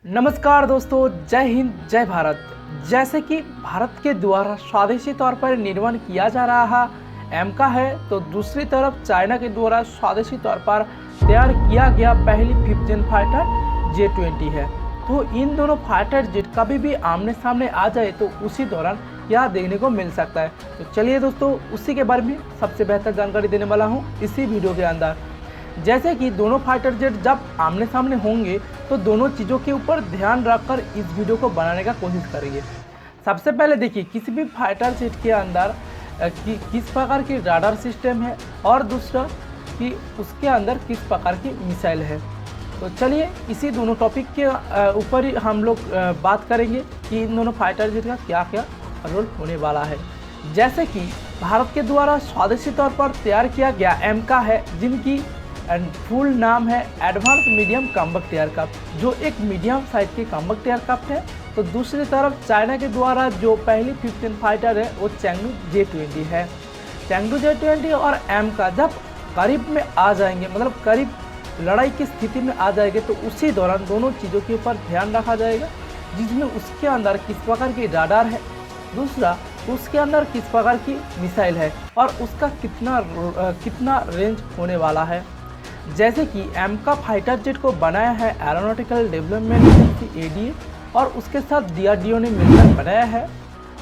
नमस्कार दोस्तों, जय हिंद जय भारत। जैसे कि भारत के द्वारा स्वदेशी तौर पर निर्माण किया जा रहा एमका है, तो दूसरी तरफ चाइना के द्वारा स्वदेशी तौर पर तैयार किया गया पहली 5th जेन फाइटर J-20 है। तो इन दोनों फाइटर जेट कभी भी आमने सामने आ जाए तो उसी दौरान यह देखने को मिल सकता है। तो चलिए दोस्तों, उसी के बारे में सबसे बेहतर जानकारी देने वाला हूँ इसी वीडियो के अंदर। जैसे कि दोनों फाइटर जेट जब आमने सामने होंगे तो दोनों चीज़ों के ऊपर ध्यान रखकर इस वीडियो को बनाने का कोशिश करेंगे। सबसे पहले देखिए, किसी भी फाइटर जेट के अंदर किस प्रकार की राडार सिस्टम है और दूसरा कि उसके अंदर किस प्रकार की मिसाइल है। तो चलिए इसी दोनों टॉपिक के ऊपर ही हम लोग बात करेंगे कि इन दोनों फाइटर जेट का क्या क्या रोल होने वाला है। जैसे कि भारत के द्वारा स्वदेशी तौर पर तैयार किया गया एमका है, जिनकी फुल नाम है एडवांस मीडियम कॉम्बैक्ट एयरक्राफ्ट, जो एक मीडियम साइज की कॉम्बैक्ट एयरक्राफ्ट है। तो दूसरी तरफ चाइना के द्वारा जो पहली 5th जेन फाइटर है वो चैंगडू J-20 है। चैंगडू J-20 और एमका जब करीब में आ जाएंगे, मतलब करीब लड़ाई की स्थिति में आ जाएंगे, तो उसी दौरान दोनों चीज़ों के ऊपर ध्यान रखा जाएगा, जिसमें उसके अंदर किस प्रकार की राडार है, दूसरा उसके अंदर किस प्रकार की मिसाइल है और उसका कितना रेंज होने वाला है। जैसे कि एमका फाइटर जेट को बनाया है एरोनॉटिकल डेवलपमेंट एजेंसी ADA और उसके साथ DRDO ने मिलकर बनाया है।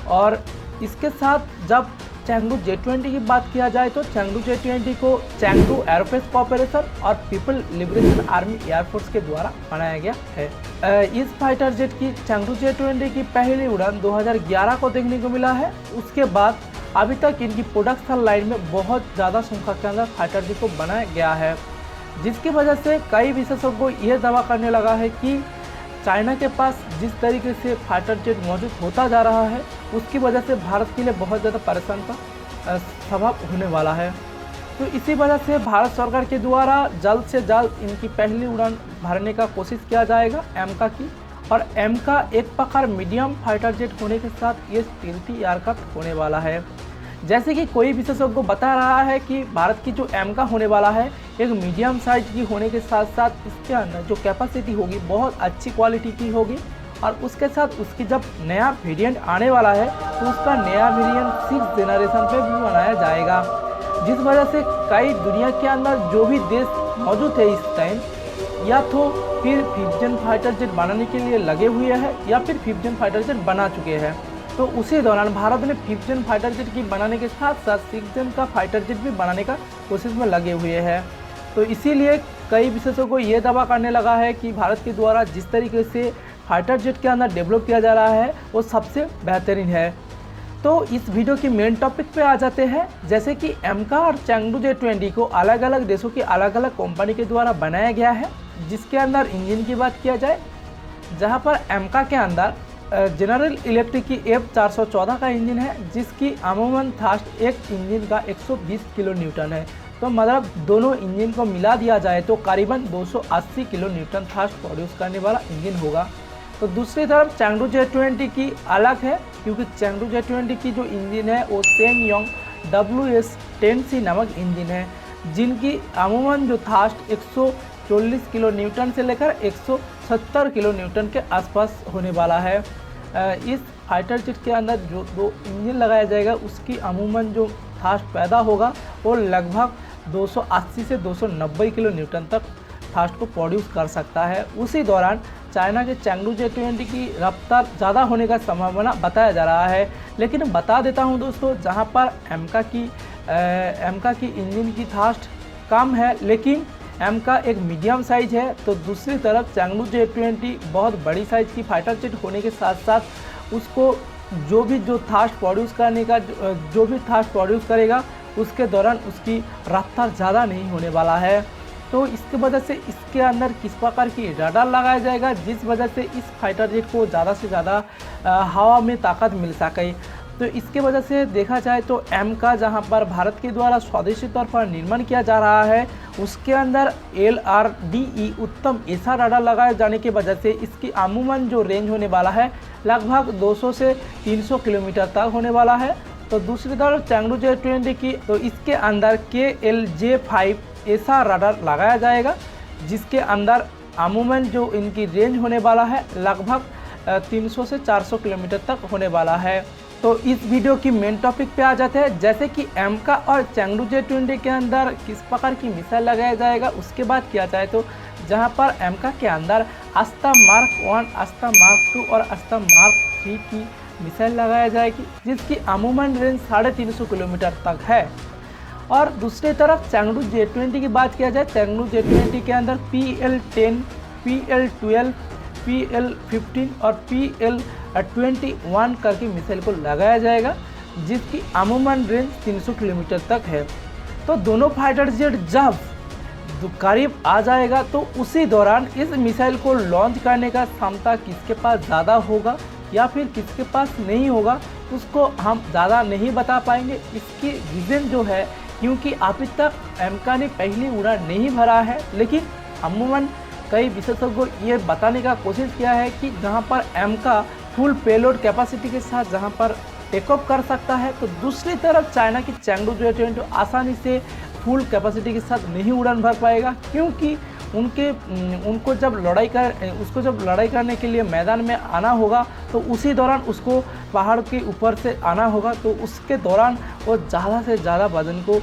और इसके साथ जब चैंगडू J-20 की बात किया जाए तो चैंगडू J-20 को चैंगडू एरोस्पेस कॉर्पोरेशन और पीपल लिबरेशन आर्मी एयरफोर्स के द्वारा बनाया गया है। इस फाइटर जेट की चैंगडू J-20 की पहली उड़ान 2011 को देखने को मिला है। उसके बाद अभी तक इनकी प्रोडक्शन लाइन में बहुत ज़्यादा संख्या के अंदर फाइटर जेट को बनाया गया है, जिसकी वजह से कई विशेषज्ञों यह दावा करने लगा है कि चाइना के पास जिस तरीके से फाइटर जेट मौजूद होता जा रहा है, उसकी वजह से भारत के लिए बहुत ज़्यादा परेशान का स्वभाव होने वाला है। तो इसी वजह से भारत सरकार के द्वारा जल्द से जल्द इनकी पहली उड़ान भरने का कोशिश किया जाएगा एमका की। और एमका एक प्रकार मीडियम फाइटर जेट होने के साथ ये स्टील्थी एयरक्राफ्ट होने वाला है। जैसे कि कोई विशेषज्ञ बता रहा है कि भारत की जो एमका होने वाला है एक मीडियम साइज की होने के साथ साथ इसके अंदर जो कैपेसिटी होगी बहुत अच्छी क्वालिटी की होगी। और उसके साथ उसकी जब नया वेरिएंट आने वाला है तो उसका नया वेरिएंट 6th जनरेशन पे भी बनाया जाएगा, जिस वजह से कई दुनिया के अंदर जो भी देश मौजूद है इस टाइम, या तो फिर 5th जेन फाइटर जेट बनाने के लिए लगे हुए हैं या फिर 5th जेन फाइटर जेट बना चुके हैं। तो उसी दौरान भारत ने 5th जेन फाइटर जेट की बनाने के साथ साथ 6th जेन का फाइटर जेट भी बनाने का कोशिश में लगे हुए हैं। तो इसीलिए कई विशेषज्ञों को ये दावा करने लगा है कि भारत के द्वारा जिस तरीके से फाइटर जेट के अंदर डेवलप किया जा रहा है वो सबसे बेहतरीन है। तो इस वीडियो की मेन टॉपिक पे आ जाते हैं। जैसे कि एमका और चैंगडू J-20 को अलग अलग देशों की अलग अलग कंपनी के द्वारा बनाया गया है। जिसके अंदर इंजन की बात किया जाए, जहाँ पर एमका के अंदर जनरल इलेक्ट्रिक की F414 का इंजन है, जिसकी अमूमन थ्रस्ट एक इंजन का 120 किलो न्यूटन है। तो मतलब दोनों इंजन को मिला दिया जाए तो करीबन 280 किलो न्यूटन थ्रस्ट प्रोड्यूस करने वाला इंजन होगा। तो दूसरी तरफ चैंगडू J-20 की अलग है, क्योंकि चैंगडू J-20 की जो इंजन है वो सेंगयोंग WS-10C नामक इंजन है, जिनकी अमूमन जो थ्रस्ट 140 किलो न्यूटन से लेकर 170 किलो न्यूटन के आसपास होने वाला है। इस फाइटर जेट के अंदर जो दो इंजन लगाया जाएगा उसकी अमूमन जो थ्रस्ट पैदा होगा वो लगभग 280 से 290 किलो न्यूटन तक थ्रस्ट को प्रोड्यूस कर सकता है। उसी दौरान चाइना के चैंगडू J-20 की रफ्तार ज़्यादा होने का संभावना बताया जा रहा है। लेकिन बता देता हूं दोस्तों, जहां पर एमका की इंजन की थ्रस्ट कम है लेकिन एमका एक मीडियम साइज है, तो दूसरी तरफ चैंगडू J-20 बहुत बड़ी साइज की फाइटर जेट होने के साथ साथ उसको जो थ्रस्ट प्रोड्यूस करने का जो भी थ्रस्ट प्रोड्यूस करेगा उसके दौरान उसकी रफ्तार ज़्यादा नहीं होने वाला है। तो इसकी वजह से इसके अंदर किस प्रकार की राडार लगाया जाएगा, जिस वजह से इस फाइटर जेट को ज़्यादा से ज़्यादा हवा में ताकत मिल सके। तो इसके वजह से देखा जाए तो एमका जहां पर भारत के द्वारा स्वदेशी तौर पर निर्माण किया जा रहा है, उसके अंदर LRDE उत्तम ऐसा राडार लगाए जाने की वजह से इसकी अमूमन जो रेंज होने वाला है लगभग 200 से 300 किलोमीटर तक होने वाला है। तो दूसरी तरफ चैंगडू J-20 की तो इसके अंदर KLJ-5 ऐसा राडार लगाया जाएगा, जिसके अंदर अमूमन जो इनकी रेंज होने वाला है लगभग 300 से 400 किलोमीटर तक होने वाला है। तो इस वीडियो की मेन टॉपिक पे आ जाते हैं, जैसे कि एमका और चेंगडू J-20 के अंदर किस प्रकार की मिसाइल लगाया जाएगा। उसके बाद किया जाए तो जहां पर एमका के अंदर अस्त्र मार्क 1, अस्त्र मार्क 2 और अस्त्र मार्क 3 की मिसाइल लगाया जाएगी, जिसकी अमूमन रेंज 350 किलोमीटर तक है। और दूसरी तरफ चेंगडू J-20 की बात किया जाए, चेंगडू J-20 के अंदर PL-10, PL-12, PL-15 और PL-21 करके मिसाइल को लगाया जाएगा, जिसकी अमूमन रेंज 300 किलोमीटर तक है। तो दोनों फाइटर जेट जब करीब आ जाएगा तो उसी दौरान इस मिसाइल को लॉन्च करने का क्षमता किसके पास ज़्यादा होगा या फिर किसके पास नहीं होगा, उसको हम ज़्यादा नहीं बता पाएंगे। इसकी रीज़न जो है, क्योंकि अभी तक एमका ने पहली उड़ान नहीं भरा है, लेकिन अमूमन कई विशेषज्ञों ये बताने का कोशिश किया है कि जहां पर एमका फुल पेलोड कैपेसिटी के साथ जहां पर टेक ऑफ कर सकता है, तो दूसरी तरफ चाइना की चेंगडू J-20 आसानी से फुल कैपेसिटी के साथ नहीं उड़ान भर पाएगा, क्योंकि उसको जब लड़ाई करने के लिए मैदान में आना होगा तो उसी दौरान उसको पहाड़ के ऊपर से आना होगा, तो उसके दौरान वो ज़्यादा से ज़्यादा वजन को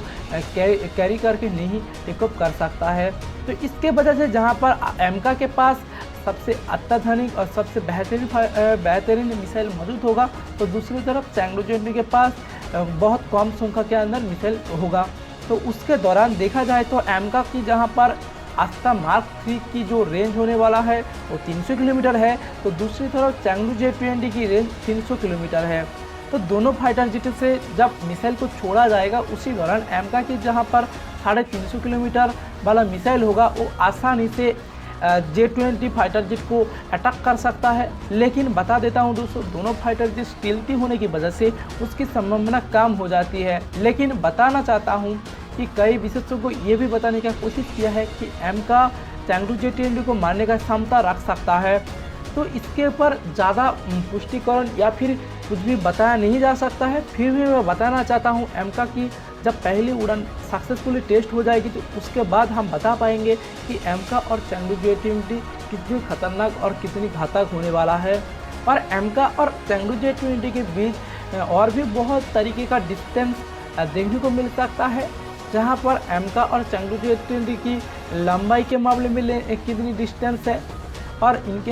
कैरी करके नहीं टेक ऑफ कर सकता है। तो इसके वजह से जहाँ पर एमका के पास सबसे अत्याधुनिक और सबसे बेहतरीन मिसाइल मौजूद होगा, तो दूसरी तरफ चेंगडू J-20 के पास बहुत कम संख्या के अंदर मिसाइल होगा। तो उसके दौरान देखा जाए तो एमका की जहाँ पर अस्त्र मार्क 3 की जो रेंज होने वाला है वो 300 किलोमीटर है, तो दूसरी तरफ चेंगडू J-20 की रेंज 300 किलोमीटर है। तो दोनों फाइटर जेट से जब मिसाइल को छोड़ा जाएगा उसी दौरान एमका की जहां पर 350 किलोमीटर वाला मिसाइल होगा वो आसानी से J-20 फाइटर जेट को अटैक कर सकता है। लेकिन बता देता हूं दोस्तों, दोनों फाइटर जेट स्टील्थी होने की वजह से उसकी संभावना कम हो जाती है। लेकिन बताना चाहता हूं कि कई विशेषज्ञों को ये भी बताने की कोशिश किया है कि एमका चेंगडू J-20 को मारने का क्षमता रख सकता है। तो इसके ऊपर ज़्यादा पुष्टिकरण या फिर कुछ भी बताया नहीं जा सकता है। फिर भी मैं बताना चाहता हूँ, एमका की जब पहली उड़ान सक्सेसफुली टेस्ट हो जाएगी तो उसके बाद हम बता पाएंगे कि एमका और चेंगडू J-20 कितनी खतरनाक और कितनी घातक होने वाला है। और एमका और चेंगडू J-20 के बीच और भी बहुत तरीके का डिस्टेंस देखने को मिल सकता है, जहां पर एमका और चेंगडू J-20 की लंबाई के मामले में कितनी डिस्टेंस है और इसके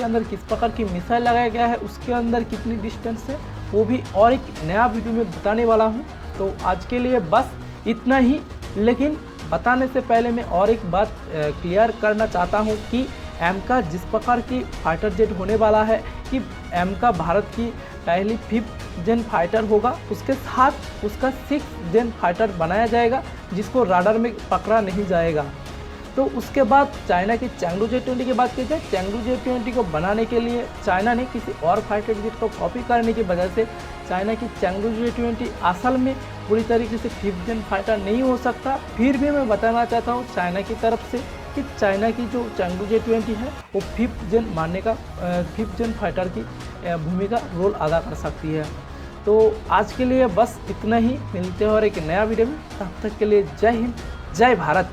अंदर किस प्रकार की मिसाइल लगाया गया है, उसके अंदर कितनी डिस्टेंस है, वो भी और एक नया वीडियो में बताने वाला हूं। तो आज के लिए बस इतना ही। लेकिन बताने से पहले मैं और एक बात क्लियर करना चाहता हूं कि एमका जिस प्रकार की फाइटर जेट होने वाला है कि एमका भारत की पहली 5th जेन फाइटर होगा, उसके साथ उसका 6th जेन फाइटर बनाया जाएगा जिसको राडार में पकड़ा नहीं जाएगा। तो उसके बाद चाइना की चेंगडू J-20 की बात की जाए, चेंगडू J-20 को बनाने के लिए चाइना ने किसी और फाइटर जेट को कॉपी करने की वजह से चाइना की चेंगडू J-20 असल में पूरी तरीके से 5th जेन फाइटर नहीं हो सकता। फिर भी मैं बताना चाहता हूँ चाइना की तरफ से कि चाइना की जो चेंगडू J-20 है वो 5th जेन मानने का 5th जेन फाइटर की भूमिका रोल अदा कर सकती है। तो आज के लिए बस इतना ही, मिलते हैं और एक नया वीडियो में। तब तक के लिए जय हिंद, जय भारत।